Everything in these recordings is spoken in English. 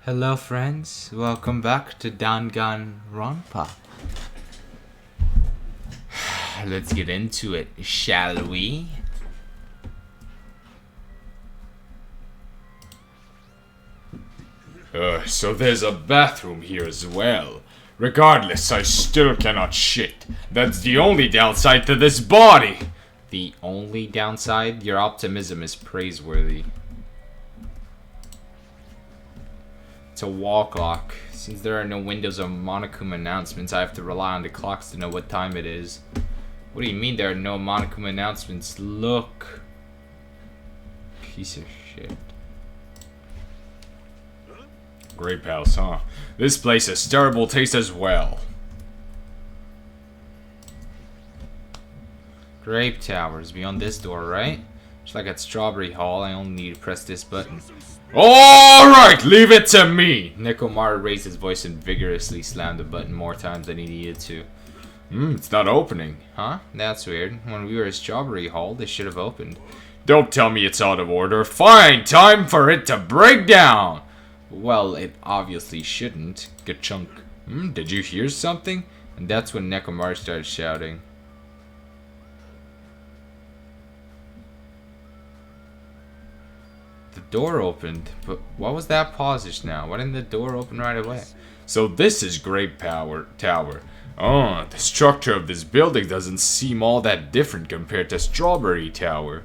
Hello friends, welcome back to Danganronpa. Let's get into it, shall we? So there's a bathroom here as well. Regardless, I still cannot shit. That's the only downside to this body. The only downside? Your optimism is praiseworthy. It's a wall clock. Since there are no windows or Monokuma announcements, I have to rely on the clocks to know what time it is. What do you mean there are no Monokuma announcements? Look. Piece of shit. Grape house, huh? This place has terrible taste as well. Grape Tower is beyond this door, right? Just like at Strawberry Hall, I only need to press this button. Alright, leave it to me! Nekomar raised his voice and vigorously slammed the button more times than he needed to. It's not opening. Huh? That's weird. When we were at Strawberry Hall, this should have opened. Don't tell me it's out of order. Fine, time for it to break down! Well, it obviously shouldn't. Ka-chunk. Did you hear something? And that's when Nekomar started shouting. The door opened, but what was that pause just now? Why didn't the door open right away? So this is Grape Tower. The structure of this building doesn't seem all that different compared to Strawberry Tower.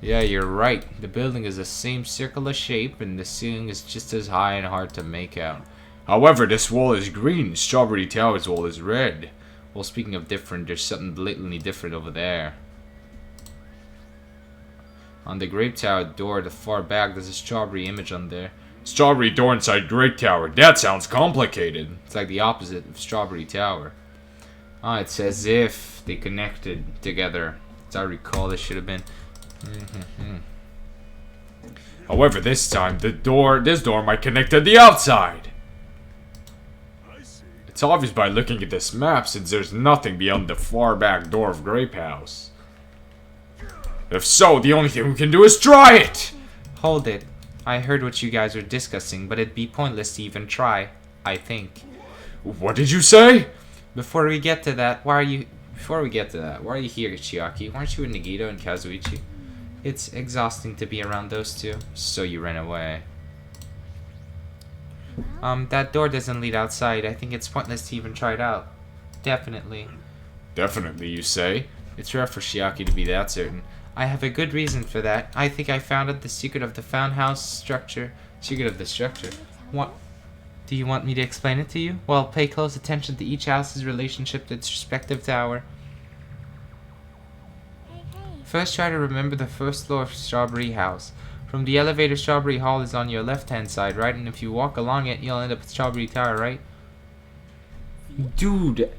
Yeah, you're right. The building is the same circular shape, and the ceiling is just as high and hard to make out. However, this wall is green. Strawberry Tower's wall is red. Well, speaking of different, there's something blatantly different over there. On the Grape Tower door at the far back, there's a strawberry image on there. Strawberry door inside Grape Tower. That sounds complicated. It's like the opposite of Strawberry Tower. It's as if they connected together. As I recall, this should have been. However, this time, this door might connect to the outside. It's obvious by looking at this map, since there's nothing beyond the far back door of Grape House. If so, the only thing we can do is try it! Hold it. I heard what you guys were discussing, but it'd be pointless to even try, I think. What did you say? Before we get to that, why are you here, Chiaki? Weren't you with Nagito and Kazuichi? It's exhausting to be around those two. So you ran away. That door doesn't lead outside. I think it's pointless to even try it out. Definitely. Definitely, you say? It's rare for Chiaki to be that certain. I have a good reason for that. I think I found out the secret of the found house structure. Secret of the structure? What? Do you want me to explain it to you? Well, pay close attention to each house's relationship to its respective tower. First, try to remember the first floor of Strawberry House. From the elevator, Strawberry Hall is on your left-hand side, right? And if you walk along it, you'll end up at Strawberry Tower, right? Dude,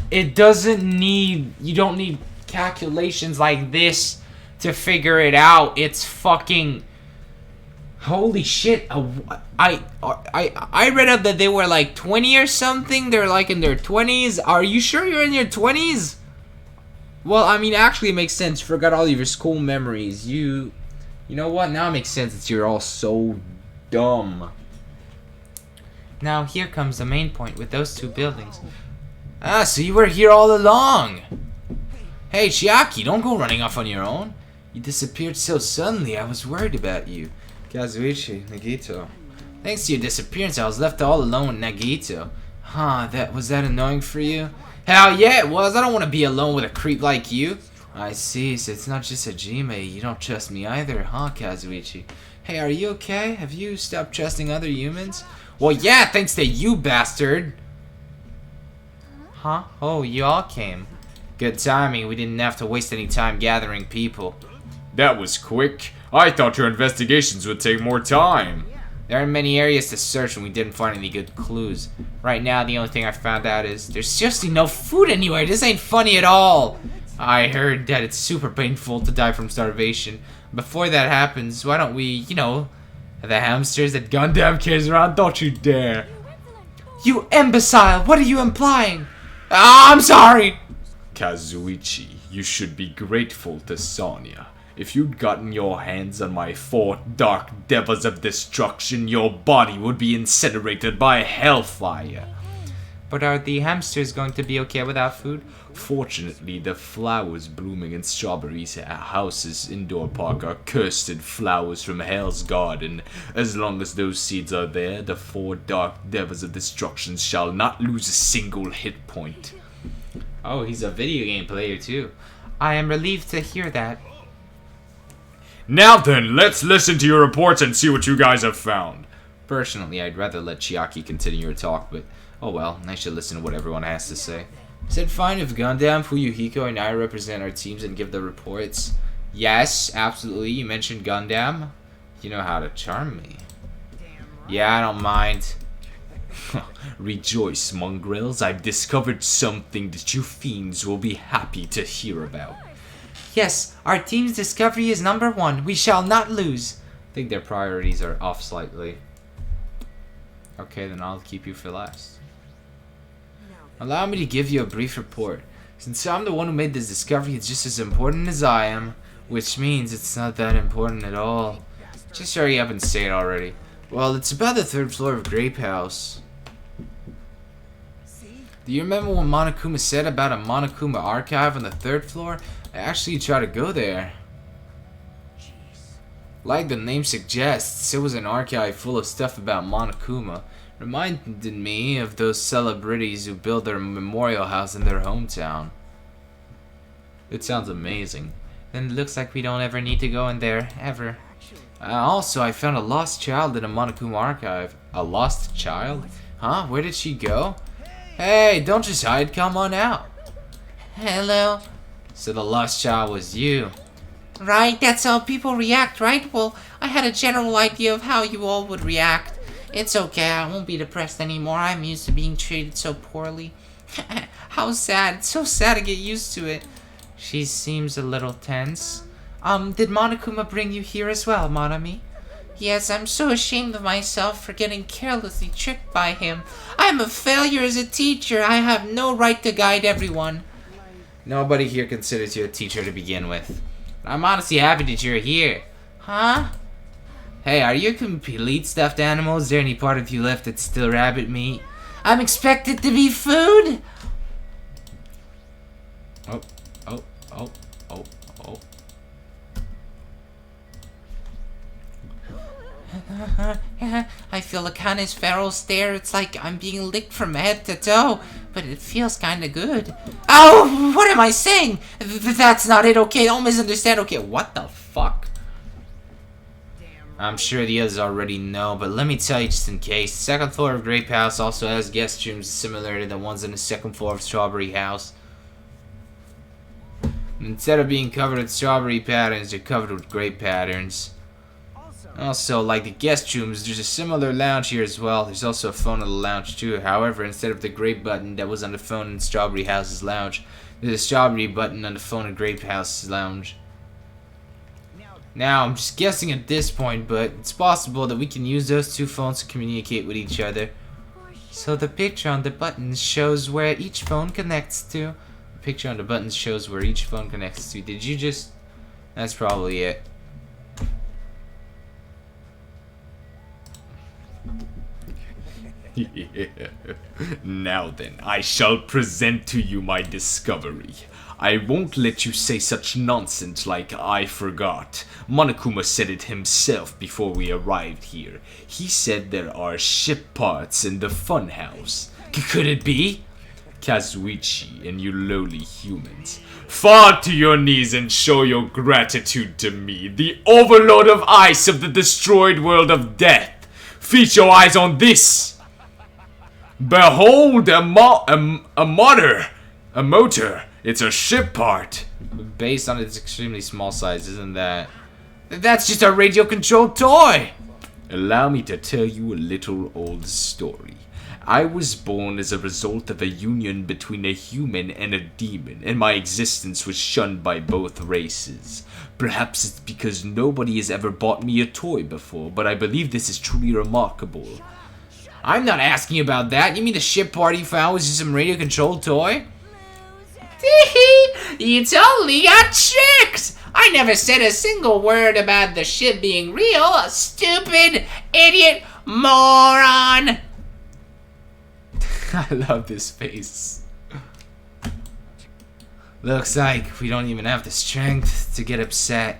it doesn't need... You don't need calculations like this to figure it out. It's fucking... Holy shit. I read up that they were like 20 or something. They're like in their 20s. Are you sure you're in your 20s? Well, I mean, actually it makes sense. Forgot all of your school memories. You know what? Now it makes sense that you're all so dumb. Now here comes the main point with those two buildings. So you were here all along. Hey, Chiaki, don't go running off on your own. You disappeared so suddenly, I was worried about you. Kazuichi, Nagito. Thanks to your disappearance, I was left all alone with Nagito. Was that annoying for you? Hell yeah, it was. I don't want to be alone with a creep like you. I see, so it's not just Hajime. You don't trust me either, huh, Kazuichi? Hey, are you okay? Have you stopped trusting other humans? Well, yeah, thanks to you, bastard. Huh? Oh, you all came. Good timing. We didn't have to waste any time gathering people. That was quick. I thought your investigations would take more time. There are many areas to search and we didn't find any good clues. Right now, the only thing I found out is there's seriously no food anywhere. This ain't funny at all. I heard that it's super painful to die from starvation. Before that happens, why don't we, the hamsters that Gundham carries around? Don't you dare. You imbecile! What are you implying? I'm sorry! Kazuichi, you should be grateful to Sonya. If you'd gotten your hands on my 4 dark devils of destruction, your body would be incinerated by hellfire. But are the hamsters going to be okay without food? Fortunately, the flowers blooming in Strawberry's house's indoor park are cursed flowers from Hell's Garden. As long as those seeds are there, the 4 dark devils of destruction shall not lose a single hit point. Oh, he's a video game player too. I am relieved to hear that. Now then, let's listen to your reports and see what you guys have found. Personally, I'd rather let Chiaki continue her talk, but oh well, I should listen to what everyone has to say. Is it fine if Gundham, Fuyuhiko, and I represent our teams and give the reports? Yes, absolutely. You mentioned Gundham. You know how to charm me. Yeah, I don't mind. Rejoice, mongrels. I've discovered something that you fiends will be happy to hear about. Yes, our team's discovery is number 1. We shall not lose. I think their priorities are off slightly. Okay, then I'll keep you for last. Allow me to give you a brief report. Since I'm the one who made this discovery, it's just as important as I am. Which means it's not that important at all. Just hurry up and say it already. Well, it's about the 3rd floor of Grape House. Do you remember what Monokuma said about a Monokuma Archive on the 3rd floor? I actually tried to go there. Like the name suggests, it was an archive full of stuff about Monokuma. Reminded me of those celebrities who build their memorial house in their hometown. It sounds amazing. Then it looks like we don't ever need to go in there, ever. Also, I found a lost child in a Monokuma archive. A lost child? Huh? Where did she go? Hey, don't just hide, come on out. Hello. So the lost child was you. Right, that's how people react, right? Well, I had a general idea of how you all would react. It's okay, I won't be depressed anymore. I'm used to being treated so poorly. How sad. It's so sad to get used to it. She seems a little tense. Did Monokuma bring you here as well, Monami? Yes, I'm so ashamed of myself for getting carelessly tricked by him. I'm a failure as a teacher. I have no right to guide everyone. Nobody here considers you a teacher to begin with. I'm honestly happy that you're here. Huh? Hey, are you a complete stuffed animal? Is there any part of you left that's still rabbit meat? I'm expected to be food? Oh. I feel a kind of feral stare. It's like I'm being licked from head to toe, but it feels kind of good. Oh, what am I saying? That's not it, okay? Don't misunderstand, okay? What the fuck? I'm sure the others already know, but let me tell you just in case. The 2nd floor of Grape House also has guest rooms similar to the ones on the 2nd floor of Strawberry House. Instead of being covered with strawberry patterns, they're covered with grape patterns. Also, like the guest rooms, there's a similar lounge here as well. There's also a phone in the lounge too. However, instead of the grape button that was on the phone in Strawberry House's lounge, there's a strawberry button on the phone in Grape House's lounge. Now, I'm just guessing at this point, but it's possible that we can use those 2 phones to communicate with each other. So the picture on the buttons shows where each phone connects to. The picture on the buttons shows where each phone connects to. Did you just... That's probably it. Now then, I shall present to you my discovery. I won't let you say such nonsense like I forgot. Monokuma said it himself before we arrived here. He said there are ship parts in the funhouse. Could it be? Kazuichi and you lowly humans, fall to your knees and show your gratitude to me, the overlord of ice of the destroyed world of death. Feast your eyes on this. Behold a motor. It's a ship part. Based on its extremely small size, isn't that? That's just a radio-controlled toy! Allow me to tell you a little old story. I was born as a result of a union between a human and a demon, and my existence was shunned by both races. Perhaps it's because nobody has ever bought me a toy before, but I believe this is truly remarkable. I'm not asking about that. You mean the ship party you found was just some radio-controlled toy? You totally got tricked! I never said a single word about the ship being real. Stupid, idiot, moron. I love this face. Looks like we don't even have the strength to get upset.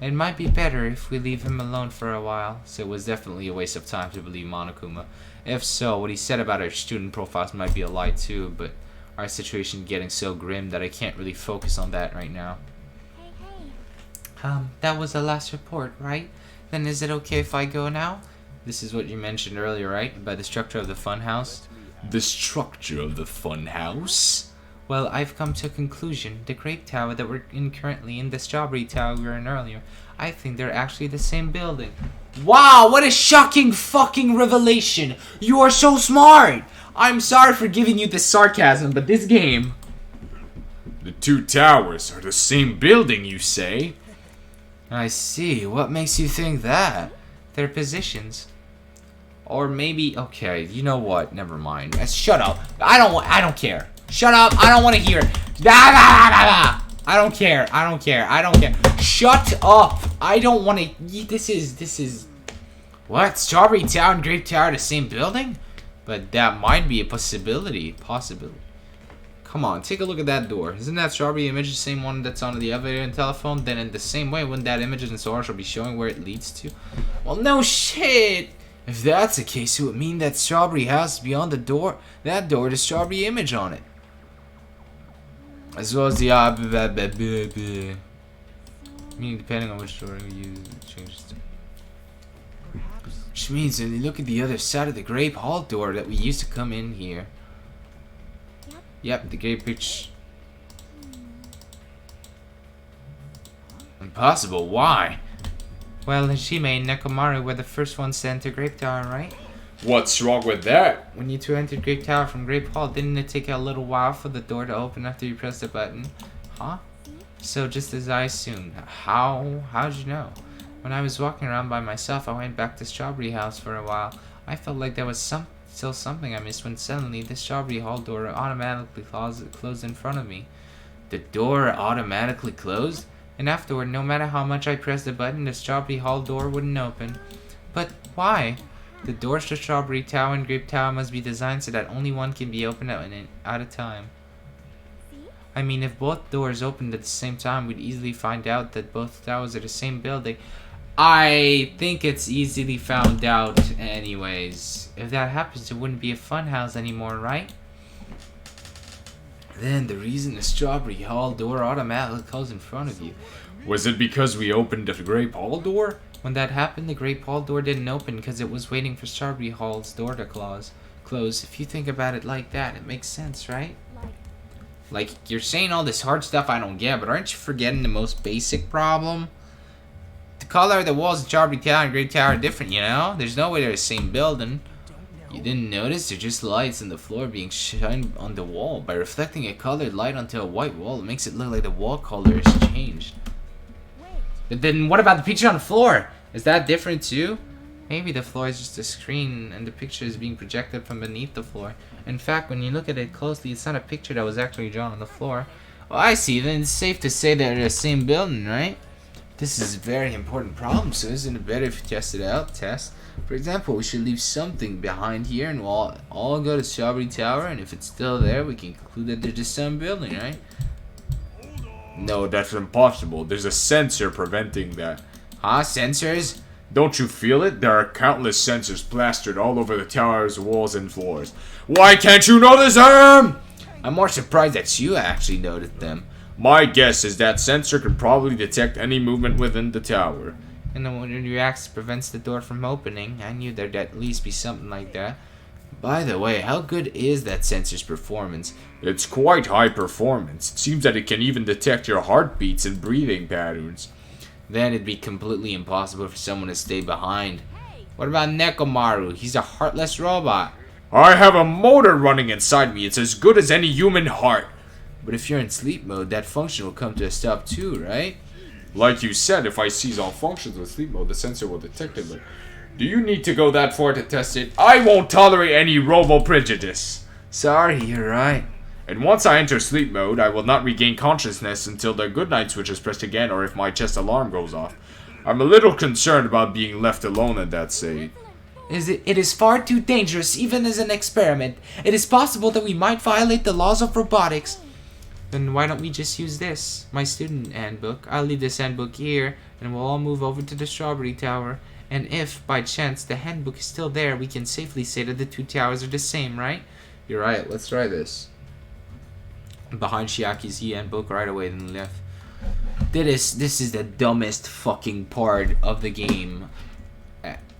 It might be better if we leave him alone for a while. So it was definitely a waste of time to believe Monokuma. If so, what he said about our student profiles might be a lie too, but our situation getting so grim that I can't really focus on that right now. That was the last report, right? Then is it okay if I go now? This is what you mentioned earlier, right? About the structure of the funhouse? The structure of the funhouse? Well, I've come to a conclusion. The Grape Tower that we're in currently and the Strawberry Tower we were in earlier, I think they're actually the same building. Wow, what a shocking fucking revelation! You are so smart! I'm sorry for giving you this sarcasm, but this game... The two towers are the same building, you say? I see. What makes you think that? Their positions. Or maybe... Okay, you know what? Never mind. Shut up. I don't care. Shut up. I don't want to hear it. I don't care. I don't care. I don't care. Shut up. I don't want to... This is... What? Strawberry Tower and Grape Tower the same building? But that might be a possibility. Come on, take a look at that door. Isn't that strawberry image the same one that's on the elevator and telephone? Then in the same way, wouldn't that image in Sora should be showing where it leads to? Well, no shit! If that's the case, it would mean that strawberry house beyond the door, that door with the strawberry image on it. As well as the meaning depending on which door you use, it changes to. Which means when you look at the other side of the Grape Hall door that we used to come in here. Yep, the Grape Pitch. Impossible, why? Well, Hajime and Nekomaru were the first ones to enter Grape Tower, right? What's wrong with that? When you two entered Grape Tower from Grape Hall, didn't it take a little while for the door to open after you pressed the button? Huh? So just as I assumed. How'd you know? When I was walking around by myself, I went back to Strawberry House for a while. I felt like there was still something I missed when suddenly the Strawberry Hall door automatically closed in front of me. The door automatically closed? And afterward, no matter how much I pressed the button, the Strawberry Hall door wouldn't open. But why? The doors to Strawberry Tower and Grape Tower must be designed so that only one can be opened at a time. I mean, if both doors opened at the same time, we'd easily find out that both towers are the same building. I think it's easily found out anyways. If that happens, it wouldn't be a fun house anymore, right? Then the reason the Strawberry Hall door automatically closed in front of you. Was it because we opened the Grape Hall door? When that happened, the Grape Hall door didn't open because it was waiting for Strawberry Hall's door to close. If you think about it like that, it makes sense, right? Like, you're saying all this hard stuff I don't get, but aren't you forgetting the most basic problem? The color of the walls in Strawberry Tower and Grape Tower are different, you know? There's no way they're the same building. You didn't notice? They're just lights on the floor being shined on the wall. By reflecting a colored light onto a white wall, it makes it look like the wall color is changed. But then what about the picture on the floor? Is that different too? Maybe the floor is just a screen and the picture is being projected from beneath the floor. In fact, when you look at it closely, it's not a picture that was actually drawn on the floor. Well, I see. Then it's safe to say they're the same building, right? This is a very important problem, so isn't it better if you test it out? For example, we should leave something behind here and we'll all go to Strawberry Tower, and if it's still there, we can conclude that they're the same building, right? No, that's impossible. There's a sensor preventing that. Huh? Sensors? Don't you feel it? There are countless sensors plastered all over the tower's walls and floors. Why can't you notice them? I'm more surprised that you actually noticed them. My guess is that sensor can probably detect any movement within the tower. And then when it reacts, it prevents the door from opening. I knew there'd at least be something like that. By the way, how good is that sensor's performance? It's quite high performance. It seems that it can even detect your heartbeats and breathing patterns. Then it'd be completely impossible for someone to stay behind. What about Nekomaru? He's a heartless robot. I have a motor running inside me. It's as good as any human heart. But if you're in sleep mode, that function will come to a stop too, right? Like you said, if I cease all functions with sleep mode, the sensor will detect it. But do you need to go that far to test it? I won't tolerate any robo prejudice. Sorry, you're right. And once I enter sleep mode, I will not regain consciousness until the goodnight switch is pressed again or if my chest alarm goes off. I'm a little concerned about being left alone at that state. It is far too dangerous, even as an experiment. It is possible that we might violate the laws of robotics. Then why don't we just use this, my student handbook? I'll leave this handbook here, and we'll all move over to the Strawberry Tower. And if, by chance, the handbook is still there, we can safely say that the two towers are the same, right? You're right, let's try this. Behind Chiaki's handbook right away, then left. This is the dumbest fucking part of the game.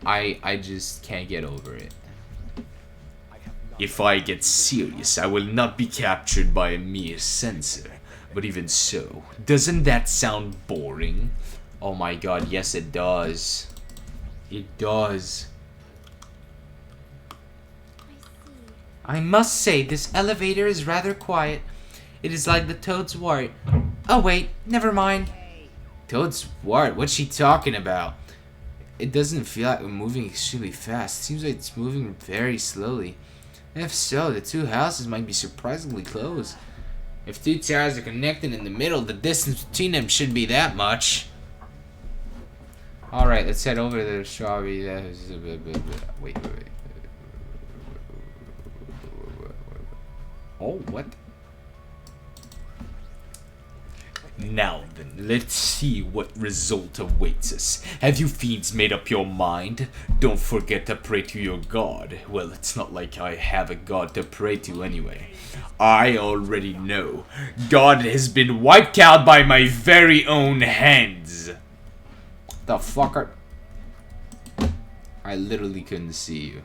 I just can't get over it. If I get serious, I will not be captured by a mere sensor. But even so, doesn't that sound boring? Oh my god, yes it does. It does. I must say, this elevator is rather quiet. It is like the Toad's Wart. Oh wait, never mind. Toad's Wart? What's she talking about? It doesn't feel like we're moving extremely fast. It seems like it's moving very slowly. If so, the two houses might be surprisingly close. If two towers are connected in the middle, the distance between them shouldn't be that much. Alright, let's head over to the strawberry. Wait. Oh, what? Now then, let's see what result awaits us. Have you fiends made up your mind? Don't forget to pray to your god. Well, it's not like I have a god to pray to anyway. I already know. God has been wiped out by my very own hands. The fucker? I literally couldn't see you.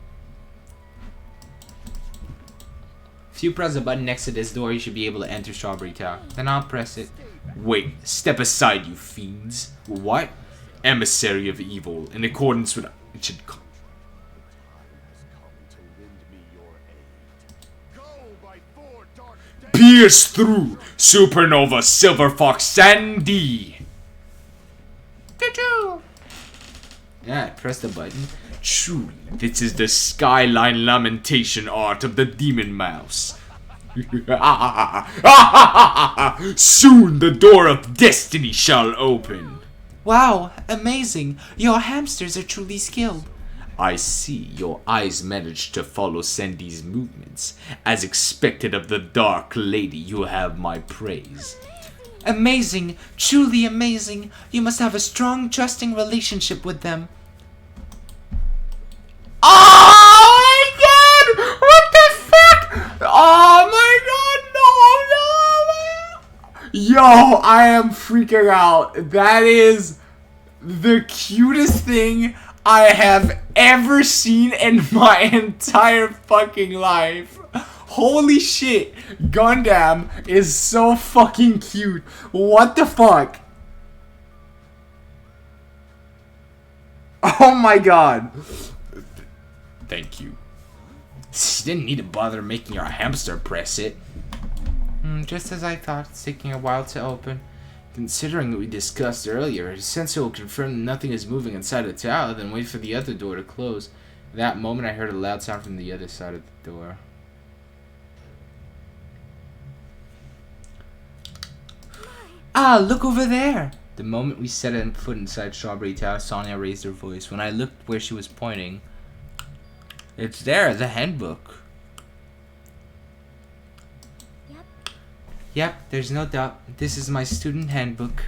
If you press the button next to this door, you should be able to enter Strawberry Tower. Then I'll press it. Wait, step aside, you fiends. What? Emissary of evil, in accordance with... It should come. Pierce through! Supernova Silver Fox Sandy! Yeah, press the button. Truly, this is the skyline lamentation art of the demon mouse. Soon the door of destiny shall open. Wow, amazing. Your hamsters are truly skilled. I see your eyes managed to follow Sandy's movements. As expected of the Dark Lady, you have my praise. Amazing, truly amazing. You must have a strong, trusting relationship with them. Oh my god! What the fuck? Oh my god, no! Yo, I am freaking out. That is the cutest thing I have ever seen in my entire fucking life. Holy shit, Gundham is so fucking cute. What the fuck? Oh my god. Thank you. You didn't need to bother making your hamster press it. Just as I thought, it's taking a while to open. Considering what we discussed earlier, since it will confirm that nothing is moving inside the tower, then wait for the other door to close. At that moment, I heard a loud sound from the other side of the door. Ah, look over there! The moment we set a foot inside Strawberry Tower, Sonia raised her voice. When I looked where she was pointing, it's there, the handbook. Yep, there's no doubt. This is my student handbook.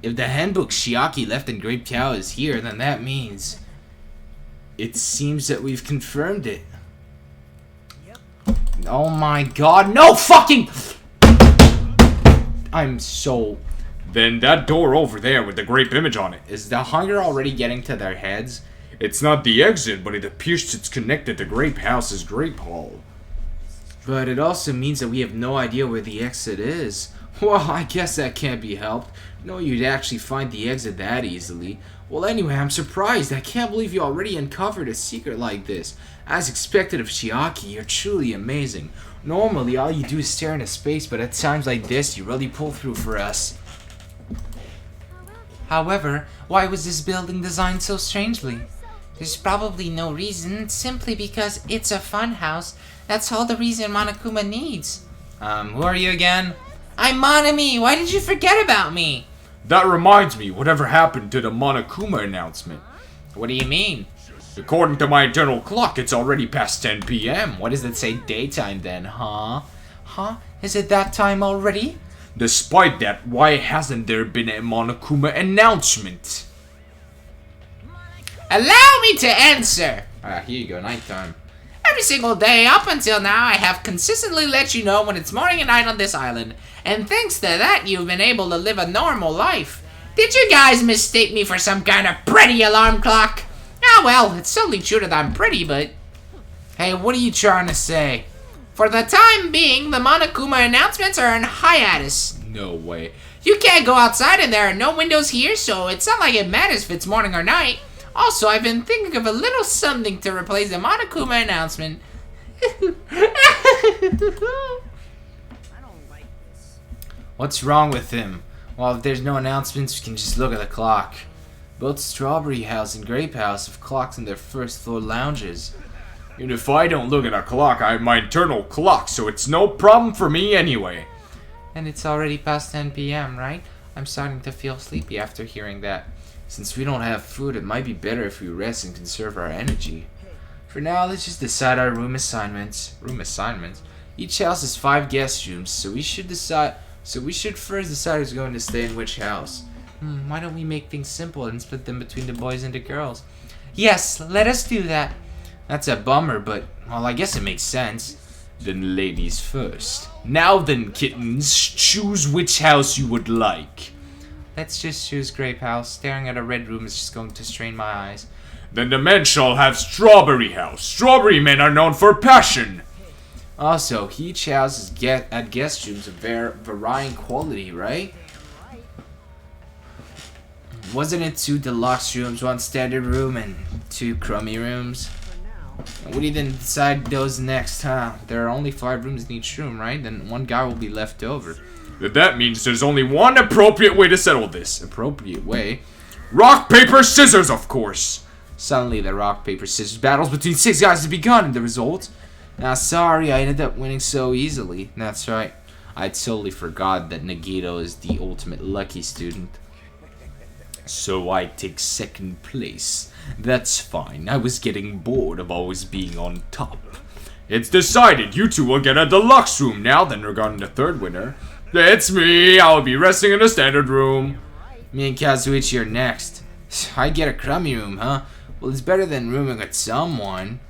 If the handbook Chiaki left in Grape Tower is here, then that means... It seems that we've confirmed it. Yep. Oh my god, no fucking... I'm so... Then that door over there with the grape image on it. Is the hunger already getting to their heads? It's not the exit, but it appears it's connected to Grape House's Grape Hall. But it also means that we have no idea where the exit is. Well, I guess that can't be helped. No, you'd actually find the exit that easily. Well, anyway, I'm surprised. I can't believe you already uncovered a secret like this. As expected of Chiaki, you're truly amazing. Normally, all you do is stare into space, but at times like this, you really pull through for us. However, why was this building designed so strangely? There's probably no reason, simply because it's a fun house. That's all the reason Monokuma needs. Who are you again? I'm Monami! Why did you forget about me? That reminds me, whatever happened to the Monokuma announcement? What do you mean? According to my internal clock, it's already past 10 p.m. What does it say daytime then, huh? Huh? Is it that time already? Despite that, why hasn't there been a Monokuma announcement? Allow me to answer! Here you go, nighttime. Every single day up until now, I have consistently let you know when it's morning and night on this island. And thanks to that, you've been able to live a normal life. Did you guys mistake me for some kind of pretty alarm clock? Ah, well, it's certainly true that I'm pretty, but... Hey, what are you trying to say? For the time being, the Monokuma announcements are in hiatus. No way. You can't go outside and there are no windows here, so it's not like it matters if it's morning or night. Also, I've been thinking of a little something to replace the Monokuma announcement. What's wrong with him? Well, if there's no announcements, we can just look at the clock. Both Strawberry House and Grape House have clocks in their first floor lounges. And if I don't look at a clock, I have my internal clock, so it's no problem for me anyway. And it's already past 10 p.m., right? I'm starting to feel sleepy after hearing that. Since we don't have food, it might be better if we rest and conserve our energy. For now, let's just decide our room assignments. Each house has 5 guest rooms, so we should first decide who's going to stay in which house. Why don't we make things simple and split them between the boys and the girls? Yes, let us do that. That's a bummer, but, well, I guess it makes sense. Then ladies first. Now then, kittens, choose which house you would like. Let's just choose Grape House. Staring at a red room is just going to strain my eyes. Then the men shall have Strawberry House. Strawberry men are known for passion. Also, each house is at guest rooms of varying quality, right? Wasn't it 2 deluxe rooms, 1 standard room, and 2 crummy rooms? What do you then decide those next, huh? There are only 5 rooms in each room, right? Then 1 guy will be left over. That means there's only one appropriate way to settle this. Appropriate way? Rock, paper, scissors, of course. Suddenly, the rock, paper, scissors battles between 6 guys has begun, and the result? Sorry, I ended up winning so easily. That's right. I totally forgot that Nagito is the ultimate lucky student. So I take 2nd place. That's fine. I was getting bored of always being on top. It's decided. You 2 will get a deluxe room now. Then regarding the 3rd winner, it's me. I'll be resting in the standard room. Me and Kazuichi are next. I get a crummy room, huh? Well, it's better than rooming with someone.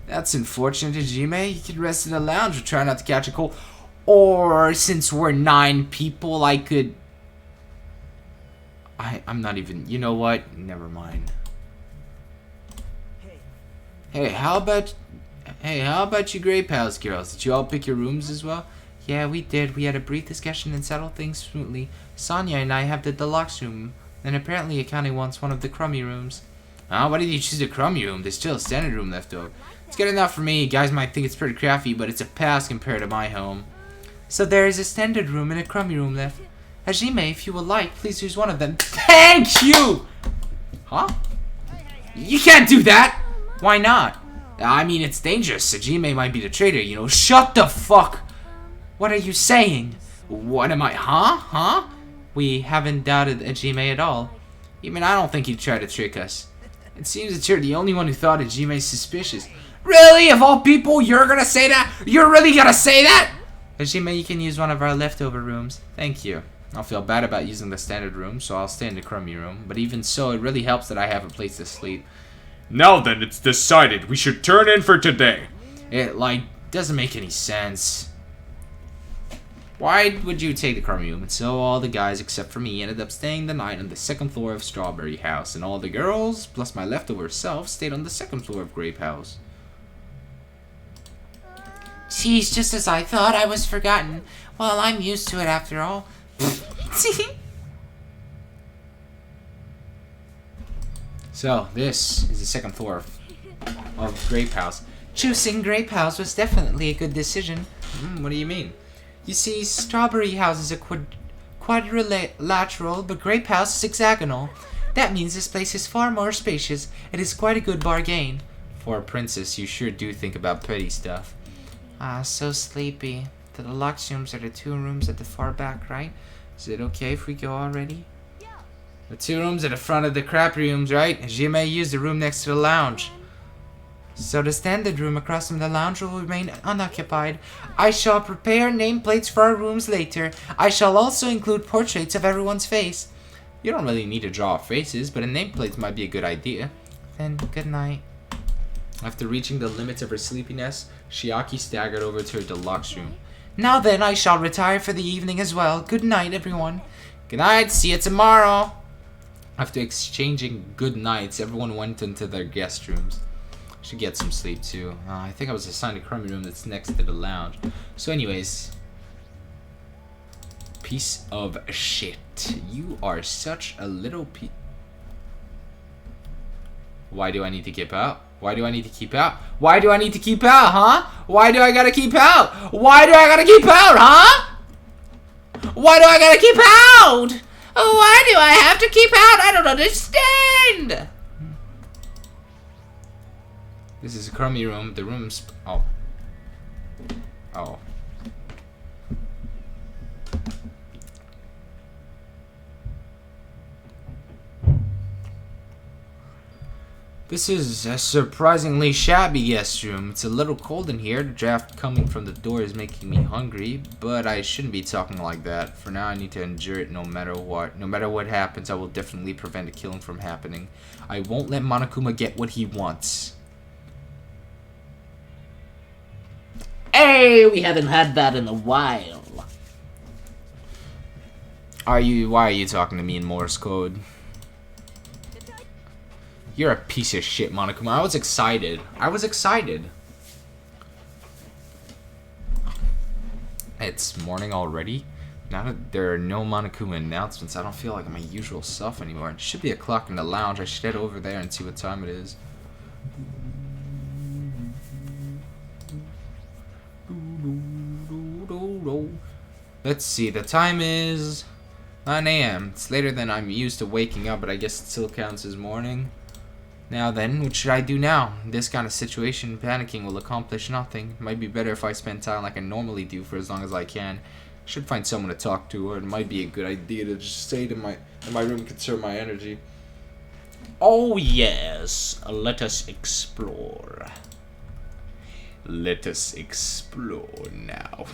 That's unfortunate, Hajime. You can rest in the lounge or try not to catch a cold. Or, since we're 9 people, I could... I'm not even... You know what? Never mind. Hey, how about you Grape House girls? Did you all pick your rooms as well? Yeah, we did. We had a brief discussion and settled things smoothly. Sonia and I have the deluxe room. And apparently Akane wants one of the crummy rooms. Why did you choose the crummy room? There's still a standard room left over. It's good enough for me. Guys might think it's pretty crafty, but it's a pass compared to my home. So there is a standard room and a crummy room left. Hajime, if you would like, please use one of them. Thank you! Huh? You can't do that! Why not? I mean, it's dangerous. Hajime might be the traitor, you know. Shut the fuck! What are you saying? What am I? Huh? We haven't doubted Hajime at all. Even I don't think he'd try to trick us. It seems that you're the only one who thought Hajime's suspicious. Really? Of all people, you're gonna say that? You're really gonna say that? Hajime, you can use one of our leftover rooms. Thank you. I'll feel bad about using the standard room, so I'll stay in the crummy room. But even so, it really helps that I have a place to sleep. Now then, it's decided. We should turn in for today. It, doesn't make any sense. Why would you take the crummy room? And so all the guys, except for me, ended up staying the night on the 2nd floor of Strawberry House. And all the girls, plus my leftover self, stayed on the 2nd floor of Grape House. Jeez, just as I thought, I was forgotten. Well, I'm used to it after all. So, this is the 2nd floor of Grape House. Choosing Grape House was definitely a good decision. What do you mean? You see, Strawberry House is a quadrilateral, but Grape House is hexagonal. That means this place is far more spacious. It is quite a good bargain. For a princess, you sure do think about petty stuff. Ah, so sleepy. The deluxe rooms are the 2 rooms at the far back, right? Is it okay if we go already? Yeah. The 2 rooms at the front of the crap rooms, right? She may use the room next to the lounge. So the standard room across from the lounge will remain unoccupied. I shall prepare nameplates for our rooms later. I shall also include portraits of everyone's face. You don't really need to draw faces, but a nameplate might be a good idea. Then, good night. After reaching the limits of her sleepiness, Shiaki staggered over to her deluxe room. Now then, I shall retire for the evening as well. Good night, everyone. Good night, see you tomorrow. After exchanging good nights, everyone went into their guest rooms. Should get some sleep too. I think I was assigned a crummy room that's next to the lounge. So anyways, piece of shit. You are such a little Why do I need to keep out? Why do I need to keep out? Why do I need to keep out, huh? Why do I gotta keep out? Why do I gotta keep out, huh? Why do I gotta keep out? Why do I have to keep out? I don't understand. This is a crummy room. The room's... Oh. Oh. This is a surprisingly shabby guest room. It's a little cold in here. The draft coming from the door is making me hungry, but I shouldn't be talking like that. For now, I need to endure it no matter what. No matter what happens, I will definitely prevent a killing from happening. I won't let Monokuma get what he wants. Hey, we haven't had that in a while. Why are you talking to me in Morse code? You're a piece of shit, Monokuma. I was excited. It's morning already. Now that there are no Monokuma announcements, I don't feel like my usual self anymore. It should be a clock in the lounge. I should head over there and see what time it is. Let's see, the time is 9 a.m. It's later than I'm used to waking up, but I guess it still counts as morning. Now then, what should I do now? In this kind of situation, panicking will accomplish nothing. It might be better if I spend time like I normally do for as long as I can. I should find someone to talk to, or it might be a good idea to just stay in my room, conserve my energy. Oh yes, let us explore. Let us explore now.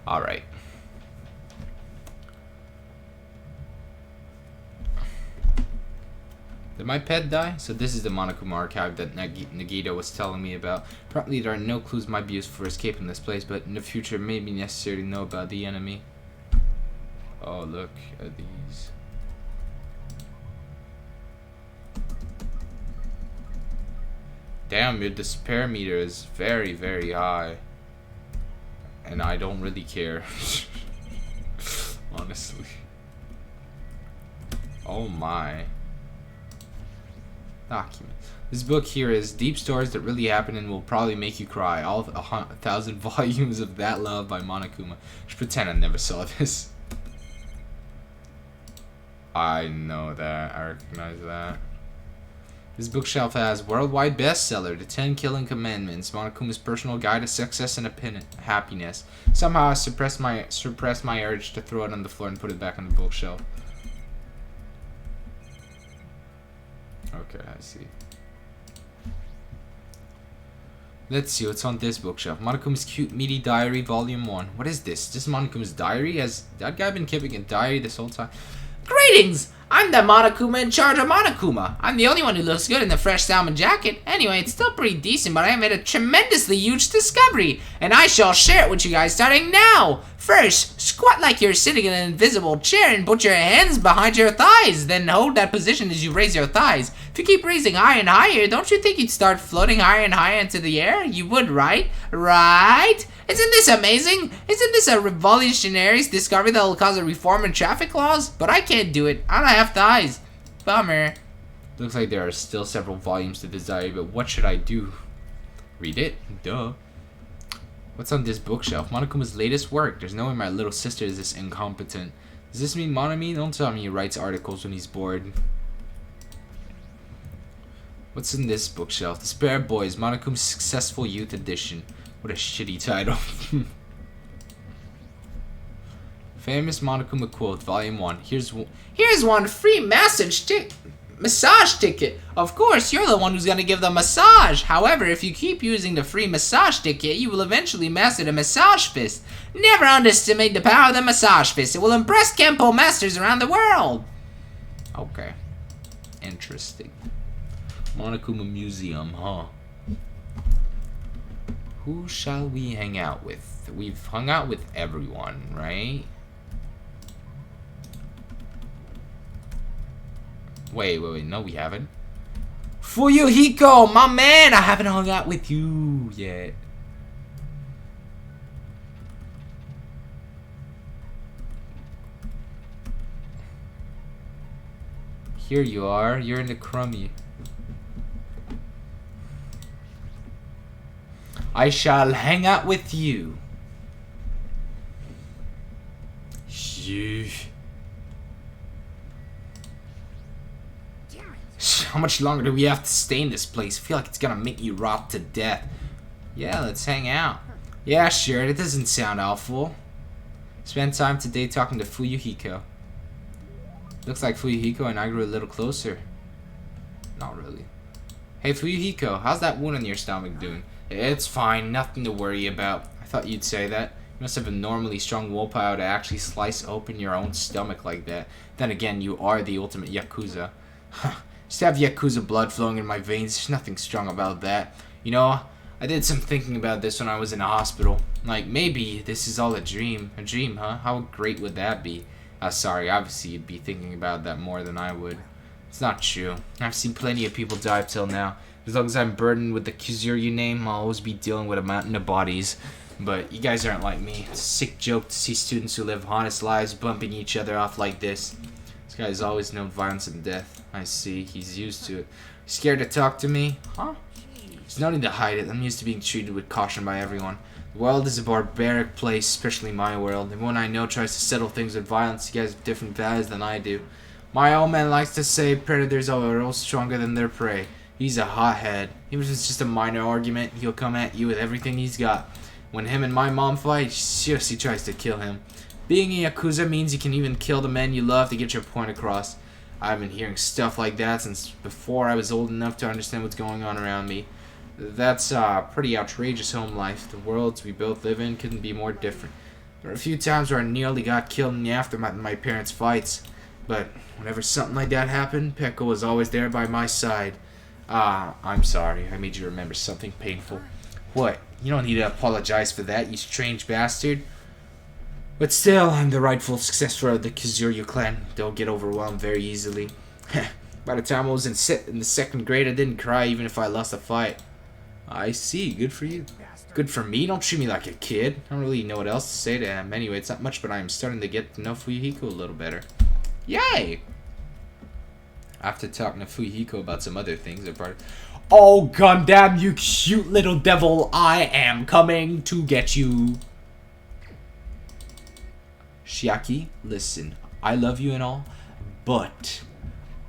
Alright. Did my pet die? So this is the Monokuma Archive that Nagito was telling me about. Apparently there are no clues might be used for escaping this place, but in the future it may be necessary to know about the enemy. Oh, look at these. Damn, your despair meter is very, very high. And I don't really care. Honestly. Oh my. Document. This book here is deep stories that really happened and will probably make you cry. All 1,000 volumes of That Love by Monokuma. Just pretend I never saw this. I know that. I recognize that. This bookshelf has worldwide bestseller, The 10 Killing Commandments, Monokuma's personal guide to success and happiness. Somehow I suppressed my urge to throw it on the floor and put it back on the bookshelf. Okay, I see. Let's see what's on this bookshelf. Monokuma's Cute Meaty Diary, Volume 1. What is this? Is this Monokuma's diary? Has that guy been keeping a diary this whole time? Greetings! I'm the Monokuma in charge of Monokuma. I'm the only one who looks good in the fresh salmon jacket. Anyway, it's still pretty decent, but I made a tremendously huge discovery, and I shall share it with you guys starting now. First, squat like you're sitting in an invisible chair and put your hands behind your thighs. Then hold that position as you raise your thighs. If you keep raising higher and higher, don't you think you'd start floating higher and higher into the air? You would, right? Right? Isn't this amazing? Isn't this a revolutionary discovery that will cause a reform in traffic laws? But I can't do it. I don't have thighs. Bummer. Looks like there are still several volumes to desire, but what should I do? Read it? Duh. What's on this bookshelf? Monokuma's latest work. There's no way my little sister is this incompetent. Does this mean Monami? Don't tell me he writes articles when he's bored. What's in this bookshelf? Despair Boys, Monokuma's Successful Youth Edition. What a shitty title. Famous Monokuma quote, Volume 1. Here's one free massage massage ticket. Of course, you're the one who's gonna give the massage. However, if you keep using the free massage ticket, you will eventually master the massage fist. Never underestimate the power of the massage fist. It will impress Kenpo masters around the world. Okay. Interesting. Monokuma Museum, huh? Who shall we hang out with? We've hung out with everyone, right? Wait, no we haven't. Fuyuhiko, my man! I haven't hung out with you yet. Here you are. You're in the crummy. I shall hang out with you. How much longer do we have to stay in this place? I feel like it's gonna make me rot to death. Yeah, let's hang out. Yeah, sure, it doesn't sound awful. Spend time today talking to Fuyuhiko. Looks like Fuyuhiko and I grew a little closer. Not really. Hey Fuyuhiko, how's that wound on your stomach doing? It's fine, nothing to worry about. I thought you'd say that. You must have a normally strong willpower to actually slice open your own stomach like that. Then again, you are the ultimate Yakuza. Just have Yakuza blood flowing in my veins. There's nothing strong about that. You know, I did some thinking about this when I was in a hospital. Like, maybe this is all a dream. A dream, huh? How great would that be? Sorry, obviously you'd be thinking about that more than I would. It's not true. I've seen plenty of people die up till now. As long as I'm burdened with the Kizuryu name, I'll always be dealing with a mountain of bodies. But you guys aren't like me. It's a sick joke to see students who live honest lives bumping each other off like this. This guy's always known violence and death. I see. He's used to it. Scared to talk to me? Huh? There's no need to hide it. I'm used to being treated with caution by everyone. The world is a barbaric place, especially my world. Everyone I know tries to settle things with violence. You guys have different values than I do. My old man likes to say predators are always stronger than their prey. He's a hothead. Even if it's just a minor argument, he'll come at you with everything he's got. When him and my mom fight, she seriously tries to kill him. Being a Yakuza means you can even kill the men you love to get your point across. I've been hearing stuff like that since before I was old enough to understand what's going on around me. That's pretty outrageous home life. The worlds we both live in couldn't be more different. There were a few times where I nearly got killed in the aftermath of my parents' fights. But whenever something like that happened, Pekko was always there by my side. I'm sorry. I made you remember something painful. What? You don't need to apologize for that, you strange bastard. But still, I'm the rightful successor of the Kizuryu clan. Don't get overwhelmed very easily. By the time I was in the second grade, I didn't cry even if I lost a fight. I see. Good for you. Good for me? Don't treat me like a kid. I don't really know what else to say to him. Anyway, it's not much, but I'm starting to get to know Fuyuhiko a little better. Yay! After talking to Fuyuhiko about some other things, I brought... Oh, Gundham, you cute little devil. I am coming to get you. Shiaki, listen, I love you and all, but...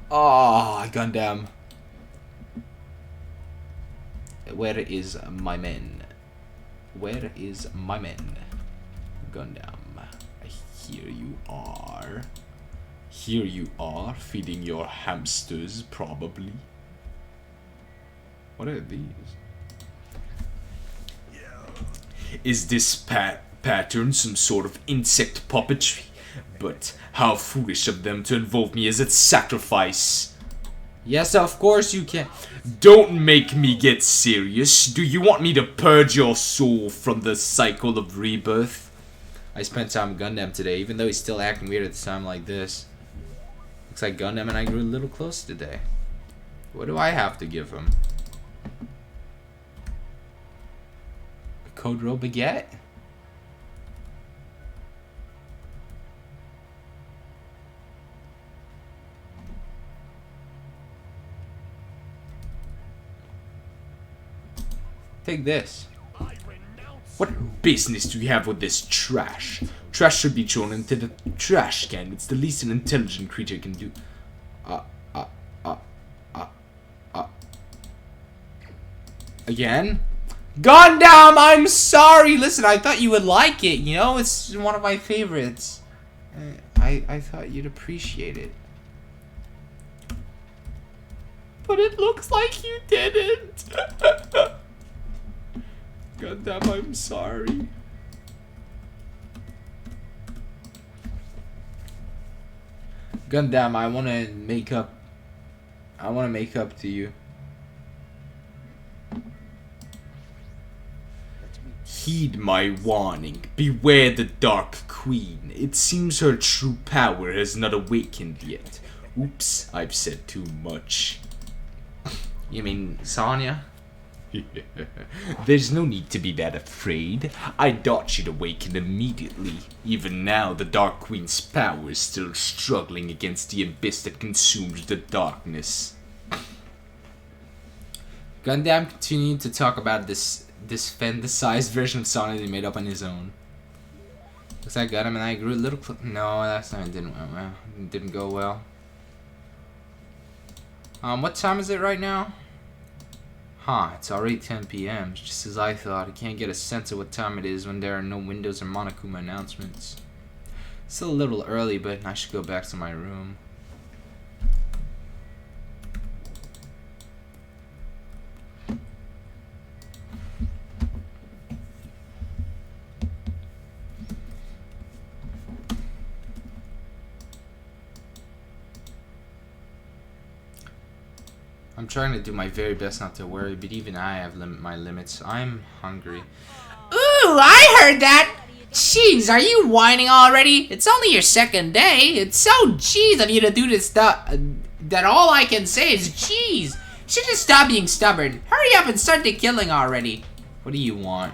Gundham. Where is my men? Where is my men? Gundham, here you are. Here you are, feeding your hamsters, probably. What are these? Is this pattern some sort of insect puppetry? But how foolish of them to involve me as its sacrifice. Yes, of course you can. Don't make me get serious. Do you want me to purge your soul from the cycle of rebirth? I spent time with Gundham today, even though he's still acting weird at a time like this. Looks like Gundham and I grew a little closer today. What do I have to give him? A Kodro baguette? Take this. What business do you have with this trash? Trash should be thrown into the trash can. It's the least an intelligent creature can do. Again? Gundham, I'm sorry. Listen, I thought you would like it. You know, it's one of my favorites. I thought you'd appreciate it. But it looks like you didn't. Gundham, I'm sorry. Gundham, I want to make up. I want to make up to you. Heed my warning. Beware the Dark Queen. It seems her true power has not awakened yet. Oops, I've said too much. You mean Sonya? There's no need to be that afraid. I doubt she'd awaken immediately. Even now, the Dark Queen's power is still struggling against the abyss that consumes the darkness. Gundham continued to talk about this fantasized version of Sonic he made up on his own. Looks like Gundham and I grew a little no, that's not, it didn't go well. What time is it right now? Huh, it's already 10 p.m. Just as I thought. I can't get a sense of what time it is when there are no windows or Monokuma announcements. Still a little early, but I should go back to my room. I'm trying to do my very best not to worry, but even I have my limits. I'm hungry. Ooh, I heard that! Jeez, are you whining already? It's only your second day. It's so jeez of you to do this stuff that all I can say is jeez. You should just stop being stubborn. Hurry up and start the killing already. What do you want?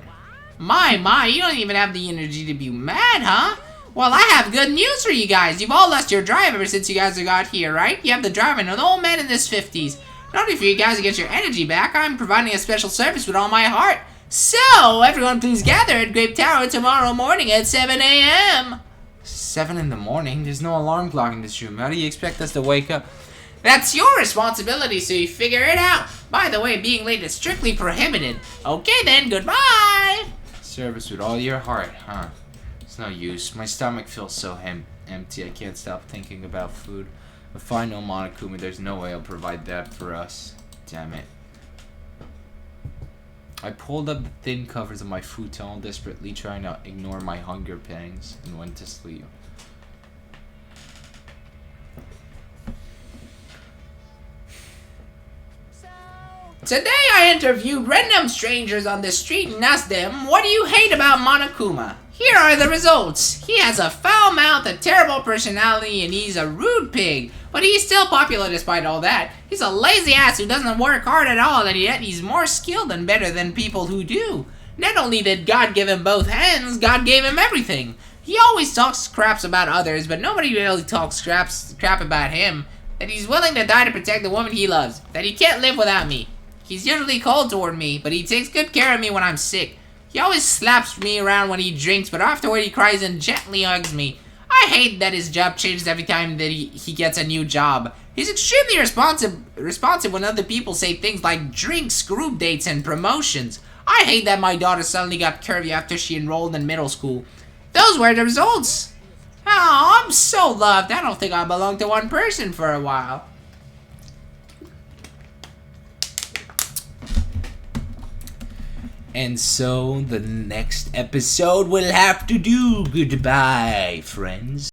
My, you don't even have the energy to be mad, huh? Well, I have good news for you guys. You've all lost your drive ever since you guys got here, right? You have the drive of an old man in his 50s. In order for you guys to get your energy back, I'm providing a special service with all my heart. So, everyone please gather at Grape Tower tomorrow morning at 7 a.m. 7 in the morning? There's no alarm clock in this room. How do you expect us to wake up? That's your responsibility, so you figure it out. By the way, being late is strictly prohibited. Okay then, goodbye. Service with all your heart, huh? It's no use. My stomach feels so empty I can't stop thinking about food. If I know Monokuma, there's no way I'll provide that for us. Damn it. I pulled up the thin covers of my futon, desperately trying to ignore my hunger pangs, and went to sleep. Today I interviewed random strangers on the street and asked them, what do you hate about Monokuma? Here are the results. He has a foul mouth, a terrible personality, and he's a rude pig. But he's still popular despite all that. He's a lazy ass who doesn't work hard at all, and yet he's more skilled and better than people who do. Not only did God give him both hands, God gave him everything. He always talks craps about others, but nobody really talks crap about him. That he's willing to die to protect the woman he loves. That he can't live without me. He's usually cold toward me, but he takes good care of me when I'm sick. He always slaps me around when he drinks, but afterward he cries and gently hugs me. I hate that his job changes every time that he gets a new job. He's extremely responsive when other people say things like drinks, group dates, and promotions. I hate that my daughter suddenly got curvy after she enrolled in middle school. Those were the results. Oh, I'm so loved. I don't think I belong to one person for a while. And so the next episode will have to do goodbye, friends.